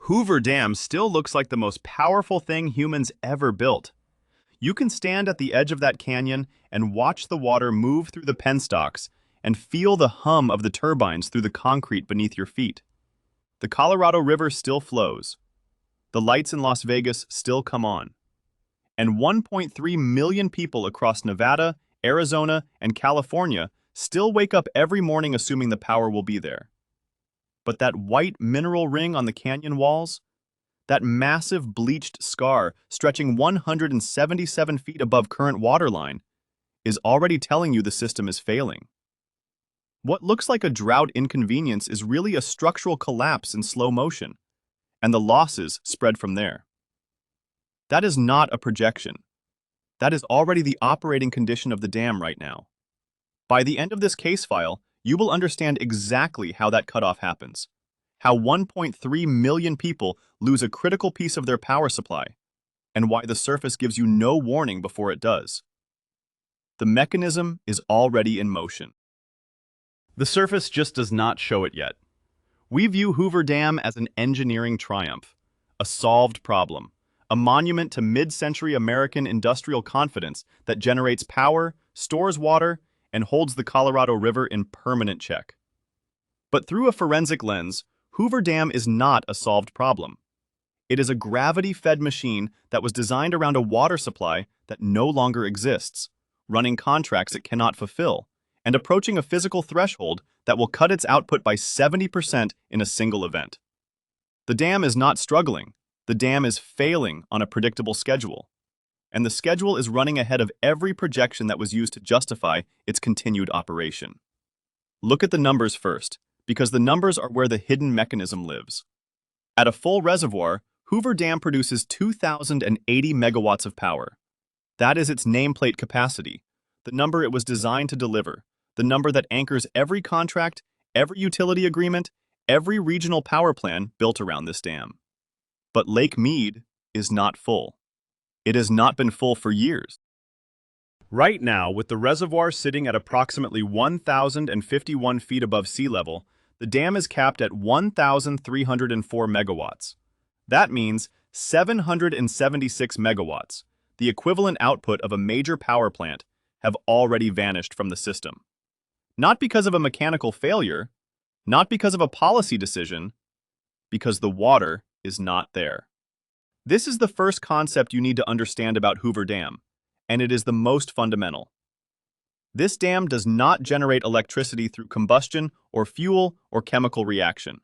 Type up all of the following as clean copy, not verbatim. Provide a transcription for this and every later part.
Hoover Dam still looks like the most powerful thing humans ever built. You can stand at the edge of that canyon and watch the water move through the penstocks and feel the hum of the turbines through the concrete beneath your feet. The Colorado River still flows. The lights in Las Vegas still come on. And 1.3 million people across Nevada, Arizona, and California still wake up every morning assuming the power will be there. But that white mineral ring on the canyon walls, that massive bleached scar stretching 177 feet above current waterline, is already telling you the system is failing. What looks like a drought inconvenience is really a structural collapse in slow motion, and the losses spread from there. That is not a projection. That is already the operating condition of the dam right now. By the end of this case file, you will understand exactly how that cutoff happens, how 1.3 million people lose a critical piece of their power supply, and why the surface gives you no warning before it does. The mechanism is already in motion. The surface just does not show it yet. We view Hoover Dam as an engineering triumph, a solved problem, a monument to mid-century American industrial confidence that generates power, stores water, and holds the Colorado River in permanent check. But through a forensic lens, Hoover Dam is not a solved problem. It is a gravity-fed machine that was designed around a water supply that no longer exists, running contracts it cannot fulfill, and approaching a physical threshold that will cut its output by 70% in a single event. The dam is not struggling. The dam is failing on a predictable schedule. And the schedule is running ahead of every projection that was used to justify its continued operation. Look at the numbers first, because the numbers are where the hidden mechanism lives. At a full reservoir, Hoover Dam produces 2,080 megawatts of power. That is its nameplate capacity, the number it was designed to deliver, the number that anchors every contract, every utility agreement, every regional power plan built around this dam. But Lake Mead is not full. It has not been full for years. Right now, with the reservoir sitting at approximately 1,051 feet above sea level, the dam is capped at 1,304 megawatts. That means 776 megawatts, the equivalent output of a major power plant, have already vanished from the system. Not because of a mechanical failure, not because of a policy decision, because the water is not there. This is the first concept you need to understand about Hoover Dam, and it is the most fundamental. This dam does not generate electricity through combustion or fuel or chemical reaction.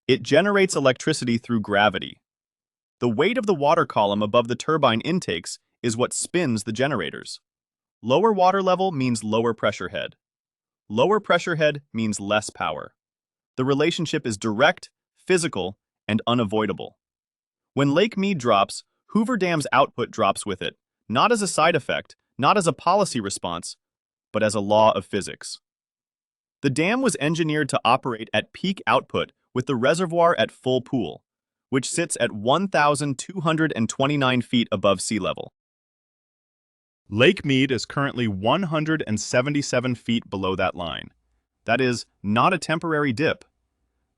It generates electricity through gravity. The weight of the water column above the turbine intakes is what spins the generators. Lower water level means lower pressure head. Lower pressure head means less power. The relationship is direct, physical, and unavoidable. When Lake Mead drops, Hoover Dam's output drops with it, not as a side effect, not as a policy response, but as a law of physics. The dam was engineered to operate at peak output with the reservoir at full pool, which sits at 1,229 feet above sea level. Lake Mead is currently 177 feet below that line. That is not a temporary dip.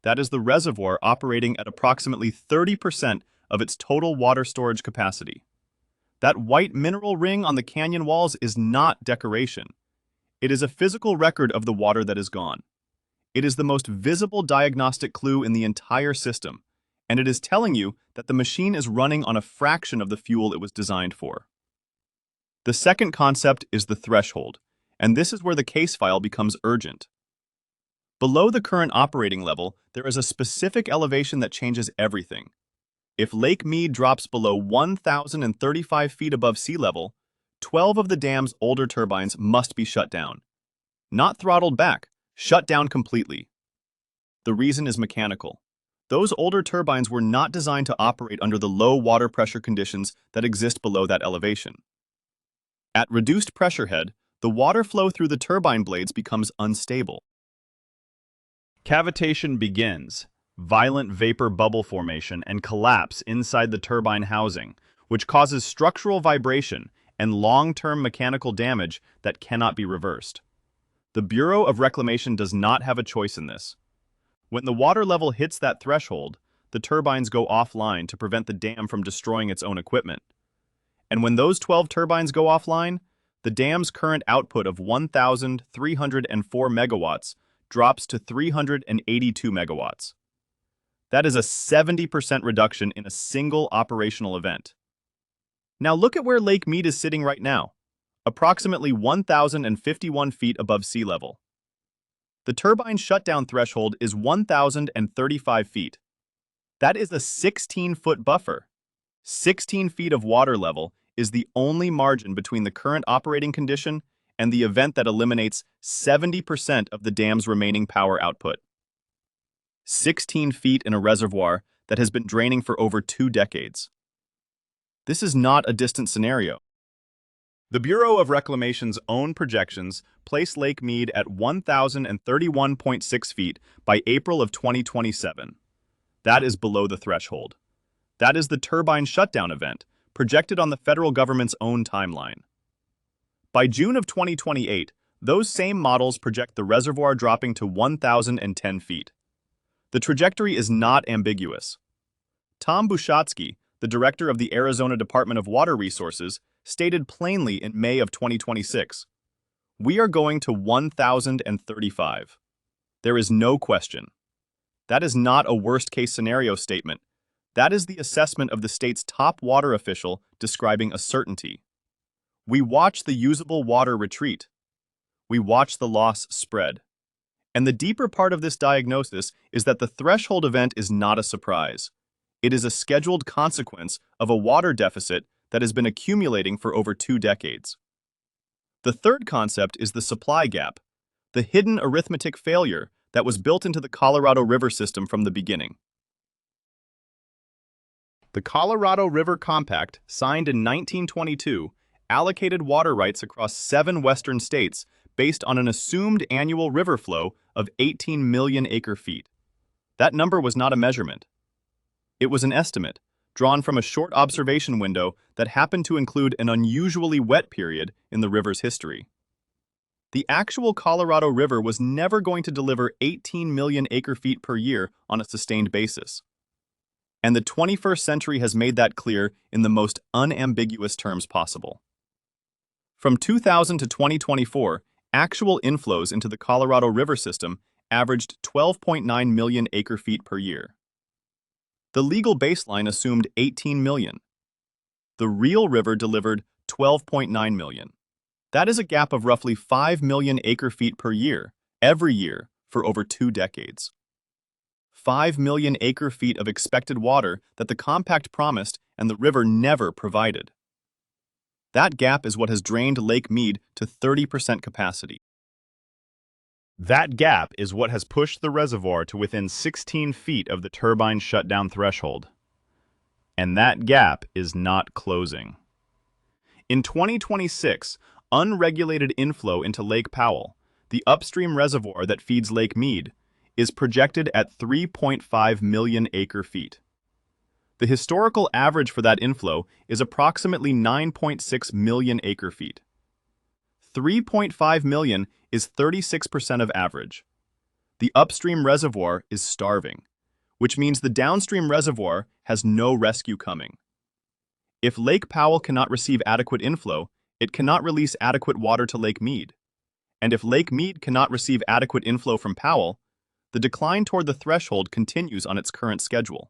That is the reservoir operating at approximately 30% of its total water storage capacity. That white mineral ring on the canyon walls is not decoration. It is a physical record of the water that is gone. It is the most visible diagnostic clue in the entire system, and it is telling you that the machine is running on a fraction of the fuel it was designed for. The second concept is the threshold, and this is where the case file becomes urgent. Below the current operating level, there is a specific elevation that changes everything. If Lake Mead drops below 1,035 feet above sea level, 12 of the dam's older turbines must be shut down. Not throttled back, shut down completely. The reason is mechanical. Those older turbines were not designed to operate under the low water pressure conditions that exist below that elevation. At reduced pressure head, the water flow through the turbine blades becomes unstable. Cavitation begins. Violent vapor bubble formation and collapse inside the turbine housing, which causes structural vibration and long-term mechanical damage that cannot be reversed. The Bureau of Reclamation does not have a choice in this. When the water level hits that threshold, the turbines go offline to prevent the dam from destroying its own equipment. And when those 12 turbines go offline, the dam's current output of 1,304 megawatts drops to 382 megawatts. That is a 70% reduction in a single operational event. Now look at where Lake Mead is sitting right now, approximately 1,051 feet above sea level. The turbine shutdown threshold is 1,035 feet. That is a 16-foot buffer. 16 feet of water level is the only margin between the current operating condition and the event that eliminates 70% of the dam's remaining power output. 16 feet in a reservoir that has been draining for over 2 decades. This is not a distant scenario. The Bureau of Reclamation's own projections place Lake Mead at 1,031.6 feet by April of 2027. That is below the threshold. That is the turbine shutdown event, projected on the federal government's own timeline. By June of 2028, those same models project the reservoir dropping to 1,010 feet. The trajectory is not ambiguous. Tom Bushatsky, the director of the Arizona Department of Water Resources, stated plainly in May of 2026, "We are going to 1,035. There is no question." That is not a worst-case scenario statement. That is the assessment of the state's top water official describing a certainty. We watch the usable water retreat. We watch the loss spread. And the deeper part of this diagnosis is that the threshold event is not a surprise. It is a scheduled consequence of a water deficit that has been accumulating for over 2 decades. The third concept is the supply gap, the hidden arithmetic failure that was built into the Colorado River system from the beginning. The Colorado River Compact, signed in 1922, allocated water rights across 7 western states based on an assumed annual river flow of 18 million acre-feet. That number was not a measurement. It was an estimate, drawn from a short observation window that happened to include an unusually wet period in the river's history. The actual Colorado River was never going to deliver 18 million acre-feet per year on a sustained basis. And the 21st century has made that clear in the most unambiguous terms possible. From 2000 to 2024, actual inflows into the Colorado River system averaged 12.9 million acre-feet per year. The legal baseline assumed 18 million. The real river delivered 12.9 million. That is a gap of roughly 5 million acre-feet per year, every year, for over 2 decades. 5 million acre-feet of expected water that the compact promised and the river never provided. That gap is what has drained Lake Mead to 30% capacity. That gap is what has pushed the reservoir to within 16 feet of the turbine shutdown threshold. And that gap is not closing. In 2026, unregulated inflow into Lake Powell, the upstream reservoir that feeds Lake Mead, is projected at 3.5 million acre-feet. The historical average for that inflow is approximately 9.6 million acre-feet. 3.5 million is 36% of average. The upstream reservoir is starving, which means the downstream reservoir has no rescue coming. If Lake Powell cannot receive adequate inflow, it cannot release adequate water to Lake Mead. And if Lake Mead cannot receive adequate inflow from Powell, the decline toward the threshold continues on its current schedule.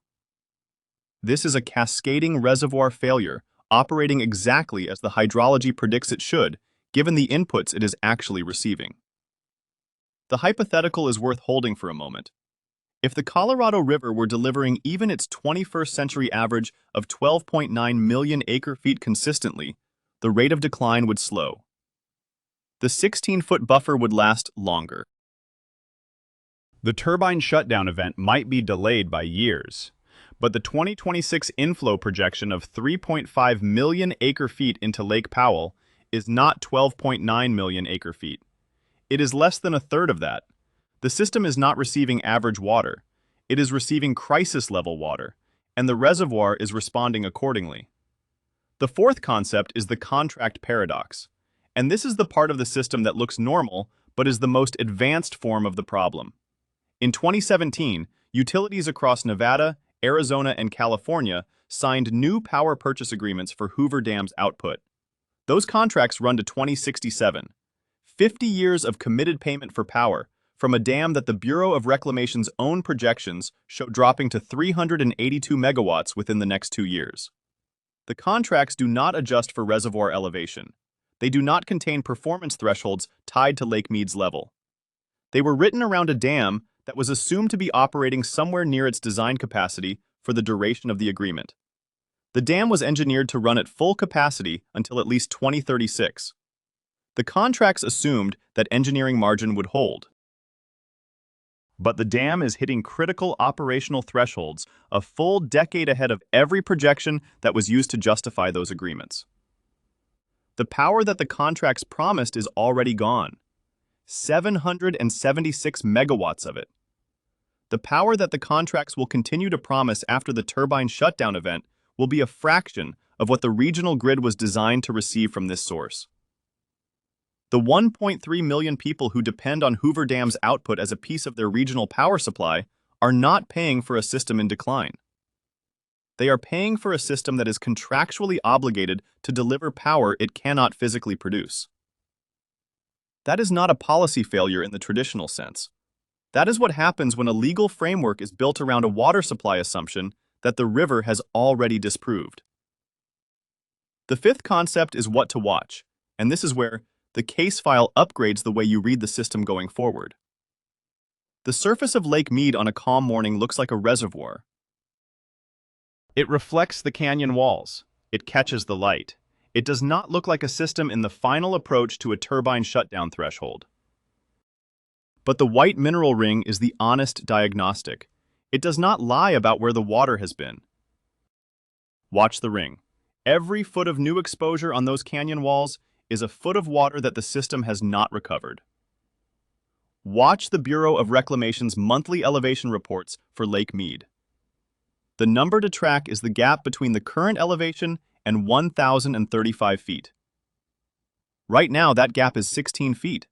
This is a cascading reservoir failure, operating exactly as the hydrology predicts it should, given the inputs it is actually receiving. The hypothetical is worth holding for a moment. If the Colorado River were delivering even its 21st century average of 12.9 million acre-feet consistently, the rate of decline would slow. The 16-foot buffer would last longer. The turbine shutdown event might be delayed by years, but the 2026 inflow projection of 3.5 million acre-feet into Lake Powell is not 12.9 million acre-feet. It is less than a third of that. The system is not receiving average water. It is receiving crisis-level water, and the reservoir is responding accordingly. The fourth concept is the contract paradox, and this is the part of the system that looks normal but is the most advanced form of the problem. In 2017, utilities across Nevada, Arizona, and California signed new power purchase agreements for Hoover Dam's output. Those contracts run to 2067. 50 years of committed payment for power from a dam that the Bureau of Reclamation's own projections show dropping to 382 megawatts within the next 2 years. The contracts do not adjust for reservoir elevation. They do not contain performance thresholds tied to Lake Mead's level. They were written around a dam that was assumed to be operating somewhere near its design capacity for the duration of the agreement. The dam was engineered to run at full capacity until at least 2036. The contracts assumed that engineering margin would hold. But the dam is hitting critical operational thresholds a full decade ahead of every projection that was used to justify those agreements. The power that the contracts promised is already gone. 776 megawatts of it. The power that the contracts will continue to promise after the turbine shutdown event will be a fraction of what the regional grid was designed to receive from this source. The 1.3 million people who depend on Hoover Dam's output as a piece of their regional power supply are not paying for a system in decline. They are paying for a system that is contractually obligated to deliver power it cannot physically produce. That is not a policy failure in the traditional sense. That is what happens when a legal framework is built around a water supply assumption that the river has already disproved. The fifth concept is what to watch, and this is where the case file upgrades the way you read the system going forward. The surface of Lake Mead on a calm morning looks like a reservoir. It reflects the canyon walls. It catches the light. It does not look like a system in the final approach to a turbine shutdown threshold. But the white mineral ring is the honest diagnostic. It does not lie about where the water has been. Watch the ring. Every foot of new exposure on those canyon walls is a foot of water that the system has not recovered. Watch the Bureau of Reclamation's monthly elevation reports for Lake Mead. The number to track is the gap between the current elevation and 1,035 feet. Right now, that gap is 16 feet.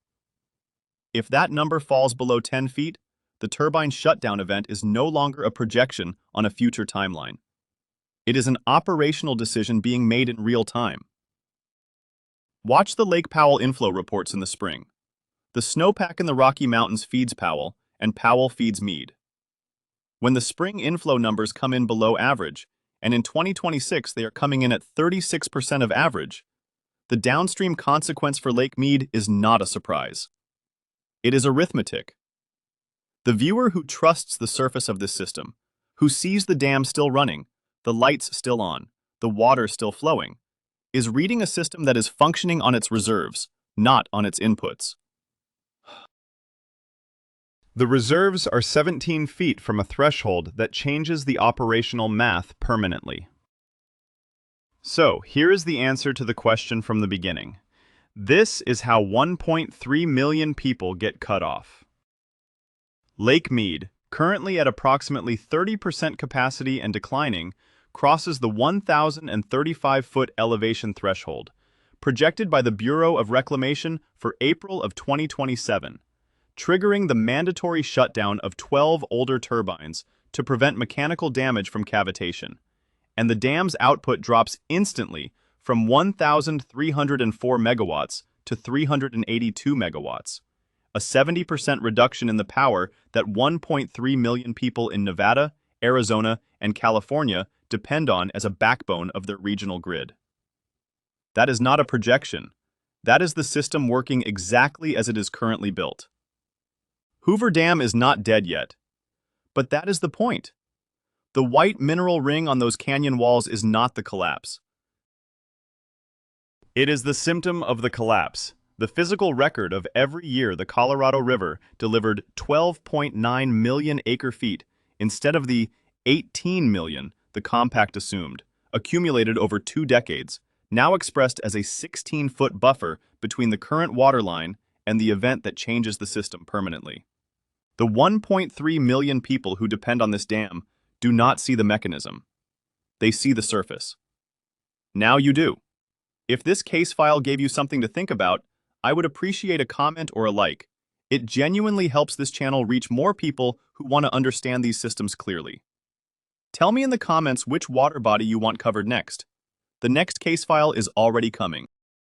If that number falls below 10 feet, the turbine shutdown event is no longer a projection on a future timeline. It is an operational decision being made in real time. Watch the Lake Powell inflow reports in the spring. The snowpack in the Rocky Mountains feeds Powell, and Powell feeds Mead. When the spring inflow numbers come in below average, and in 2026 they are coming in at 36% of average, the downstream consequence for Lake Mead is not a surprise. It is arithmetic. The viewer who trusts the surface of this system, who sees the dam still running, the lights still on, the water still flowing, is reading a system that is functioning on its reserves, not on its inputs. The reserves are 17 feet from a threshold that changes the operational math permanently. So, here is the answer to the question from the beginning. This is how 1.3 million people get cut off. Lake Mead, currently at approximately 30% capacity and declining, crosses the 1,035-foot elevation threshold, projected by the Bureau of Reclamation for April of 2027, triggering the mandatory shutdown of 12 older turbines to prevent mechanical damage from cavitation, and the dam's output drops instantly from 1,304 megawatts to 382 megawatts, a 70% reduction in the power that 1.3 million people in Nevada, Arizona, and California depend on as a backbone of their regional grid. That is not a projection. That is the system working exactly as it is currently built. Hoover Dam is not dead yet. But that is the point. The white mineral ring on those canyon walls is not the collapse. It is the symptom of the collapse, the physical record of every year the Colorado River delivered 12.9 million acre-feet instead of the 18 million the compact assumed, accumulated over 2 decades, now expressed as a 16-foot buffer between the current waterline and the event that changes the system permanently. The 1.3 million people who depend on this dam do not see the mechanism. They see the surface. Now you do. If this case file gave you something to think about, I would appreciate a comment or a like. It genuinely helps this channel reach more people who want to understand these systems clearly. Tell me in the comments which water body you want covered next. The next case file is already coming.